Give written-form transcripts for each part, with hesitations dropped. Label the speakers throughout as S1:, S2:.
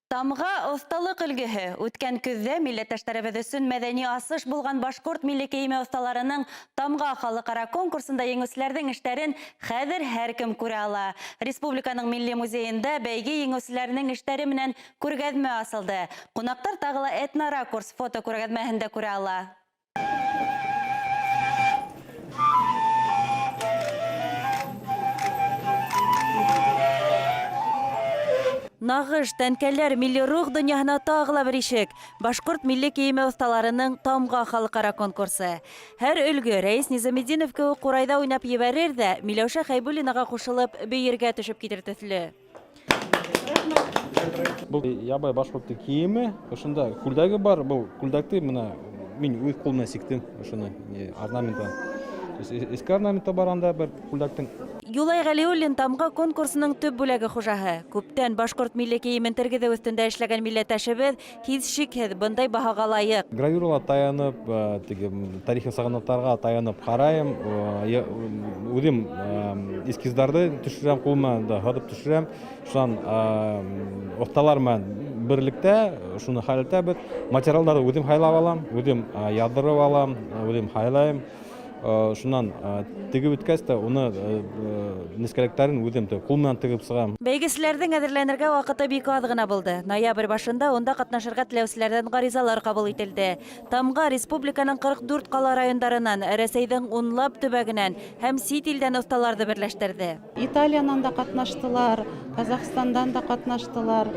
S1: Тамға осталык өлгеһе. Үткән көҙҙә милләттәштәребеҙ өсөн мәҙәни асыш булган башҡорт милли кейеме осталарының Тамға халыҡара конкурсында еңеүселәрҙең эштәрен хәҙер һәр кем күрә ала. Республиканың милли музейында бәйге еңеүселәренең эштәре менән күргәҙмә асылды. Ҡунаҡтар тағы ла этноракурс фото күргәҙмәһендә күрә ала. Нағыш, тәнкәләр милли рух дөньяһына тағыла бер ишек. Башҡорт милли кейеме осталарының Тамға халыҡара конкурсы. Һәр өлгө Рәис Низамеддинов кеүек ҡурайҙа уйнап ебәрер ҙә Миләүшә Хәйбуллинаға ҡушылып бейергә төшөп китер төҫлө.
S2: Бұл ябай башҡорт кейеме, ошонда күлдәге бар. Бұл күлдәкте мына мин үҙ ҡулына сиктем, ошоны орнаментта. Эске орнаментта баранда бер күлдәктең.
S1: Юлай Ғәлиуллин Тамға конкурсының төп бүләге хужаһы. Күптән башҡорт милли кейемен тергеҙеү өҫтөндә эшләгән милләттәшебеҙ һис шикһеҙ бындай баһаға лайыҡ.
S2: Гравюрала таянып, тарихи сығанаҡтарға таянып ҡарайым. Үҙем эскиздәрҙе төшөрәм, ҡулыма да һыҙып төшөрәм. Шунан оҫталар менән берлектә шуны хәләтәбеҙ. Материалдарҙы үҙем һайлап алам, үҙем яҙҙырып алам, үҙем һайлайым. Шунан тегеп үткәс тә уны нескәлектәрен үҙем ҡул менән тегеп сығам.
S1: Бәйгеселәрҙең әҙерләнергә ваҡыты бик аҙ ғына булды. Ноябрь башында унда ҡатнашырға теләүселәрҙән ғаризалар ҡабул ителде. Тамға республиканың 44 ҡала райондарынан, Рәсәйҙең унлап төбәгенән һәм сит илдән осталарҙы берләштерҙе.
S3: Италиянан да ҡатнаштылар, Казахстандан да ҡатнаштылар,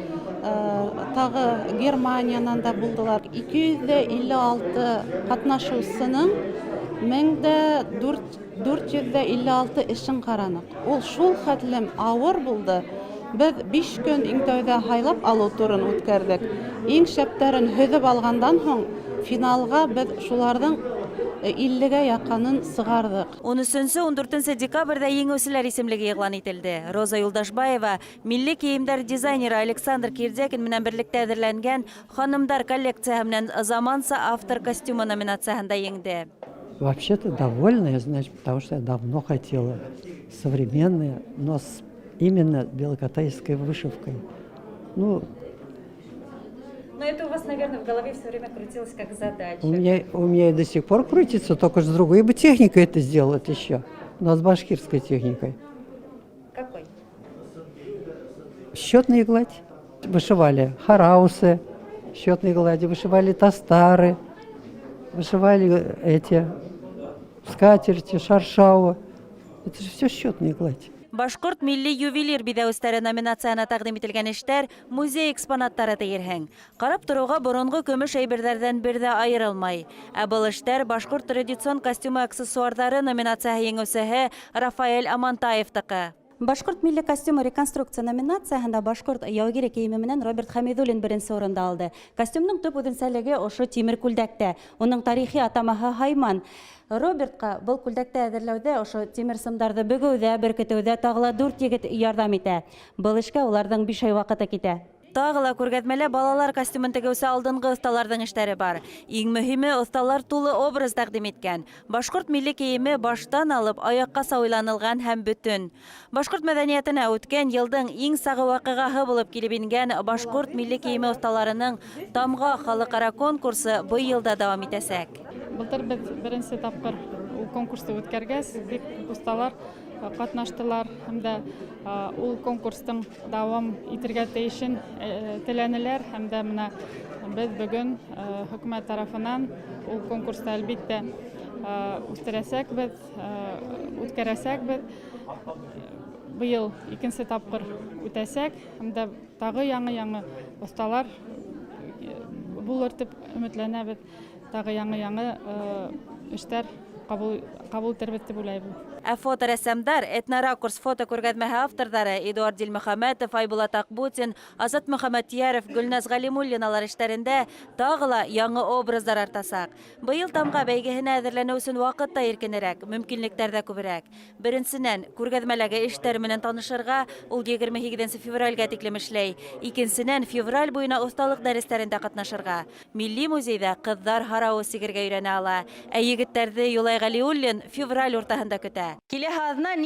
S3: тағы Германиянан да булдылар. 256 ҡатнашыусының 1456 эшен ҡараныҡ. Ул шул хәтлем ауыр булды. Беҙ 5 көн иң тәүҙә һайлап алыу турын үткәрҙек. Иң шәптәрен һөҙөп алғандан һуң финалға беҙ шуларҙың 50-гә яҡынын сығарҙык.
S1: 13-14 декабрҙә еңеүселәр исемлеге иғлан ителде. Роза Юлдашбаева милли кейемдәр дизайнеры Александр Кирдякин менән берлектә әҙерләнгән ханымдар коллекцияһы менән заманса автор костюмы номинацияһында еңде.
S4: Вообще-то довольна, значит, потому что я давно хотела современные, но именно белокатайской вышивкой.
S1: Но это у вас, наверное, в голове все время крутилось как задача.
S4: У меня и до сих пор крутится, только с другой бы техникой это сделать еще. У нас башкирской техникой.
S1: Какой?
S4: Счетные глади. Вышивали хараусы, счетные глади, вышивали тастары, вышивали эти скатерти, шаршауы. Это же все счетные глади.
S1: Башҡорт милли ювелир биҙәүестәре номинацияна тәҡдим ителгән эштәр музей экспонаттары тиерһең. Ҡарап тороуға боронғо көмөш әйберҙәрҙән бер ҙә айырылмай. Ә был эштәр башҡорт традицион костюмы аксессуарҙары номинацияһы еңеүсеһе Рафаэль Амантаевтыҡы. Башҡорт милли костюмы реконструкция номинацияһында башҡорт яугиры кейеме менән Роберт Хәмиҙуллин беренсе урында алды. Костюмның төп үҙенсәлеге ошо тимер күлдәктә. Уның тарихи атамаһы Һайман. Робертҡа был күлдәкте әҙерләүҙә, ошо тимер сымдарҙы бөгөүҙә, беркетеүҙә тағы ла 4 егет ярҙам итә. Был эшкә уларҙың 5 ай ваҡыты китә. Тағы ла күргәҙмәлә балалар костюмын тегеүсе алдынғы осталарҙың эштәре бар. Иң мөһиме, осталар тулы образ тәҡдим иткән. Башҡорт милли кейеме баштан алып аяҡҡаса уйланылған һәм бөтөн. Башҡорт мәҙәниәтенә үткән йылдың иң сағы ваҡиғаһы булып килеп ингән башҡорт милли кейеме осталарының Тамға халыҡара конкурсы быйыл да дауам итәсәк.
S5: Былтыр беҙ беренсе тапҡыр ул конкурсты үткәргәс, бик усталар ҡатнаштылар һәм дә ул конкурстың дауам итергә тейешен теләнеләр һәм дә менә беҙ бөгөн хөкүмәт тарафынан ул конкурсты әлбиттә үткәрәсәкбеҙ. Быйыл икенсе тапҡыр үтәсәк һәм дә тағы яңы осталар булыр тип өмөтләнәбеҙ. Тағы яңы эштәр ҡабул итәрбеҙ дип уйлайбыҙ.
S1: Ә фоторәссамдар, этноракурс фото күргәҙмәһе авторҙары Эдуард Дилмөхәмәтов, Айбулат Аҡбутин, Азат Мөхәмәтйәров, Гөлназ Ғәлимуллиналар эштәрендә тағы ла яңы образдар артасаҡ. Быйыл Тамға бәйгеһенә әҙерләнеү өсөн ваҡыт та иркенерәк, мөмкинлектәр ҙә күберәк. Беренсенән, күргәҙмәләге эштәр менән танышырға ул 28 февралгә тиклем эшләй. Икенсенән, февраль буйына оҫталыҡ дәрестәрендә ҡатнашырға. Милли музейҙа ҡыҙҙар һарауы сигергә өйрәнә ала, ә егеттәрҙе Юлай Ғәлиуллин февраль уртаһында көтә. Киләһе аҙна